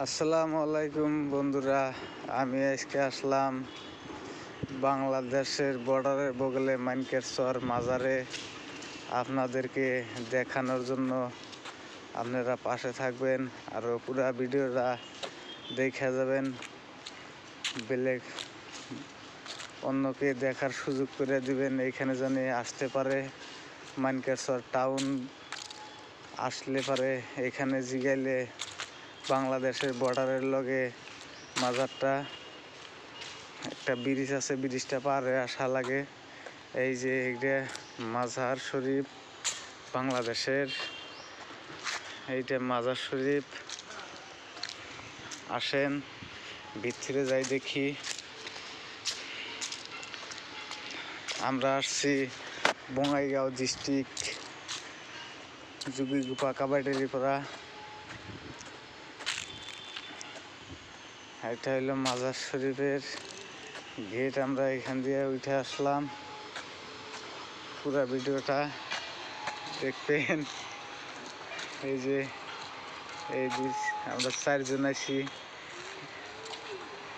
আসসালামু আলাইকুম বন্ধুরা, আমি আজকে আসলাম বাংলাদেশের বর্ডারের বগলে মাইনকেরচর মাজারে আপনাদেরকে দেখানোর জন্য। আপনারা পাশে থাকবেন আর পুরা ভিডিওটা দেখা যাবেন, বেলেগ অন্যকে দেখার সুযোগ করে দিবেন। এইখানে জানি আসতে পারে, মাইনকেরচর টাউন আসলে পারে এখানে জিগাইলে বাংলাদেশের বর্ডারের লগে মাজারটা, একটা ব্রিজ আছে, ব্রিজটা পার হয়ে আসা লাগে। এই যে এইটা মাজার শরীফ বাংলাদেশের, এইটা মাজার শরীফ। আসেন ভিতরে যাই দেখি। আমরা আসছি বঙ্গাইগাঁও ডিস্ট্রিক্ট, জুগিগুপা কাবাডিপাড়া। এটা হইলো মাজার শরীফের গেট। আমরা এখান দিয়ে উঠে আসলাম। পুরা ভিডিওটা দেখবেন। এই যে আমরা 4 জন আছি।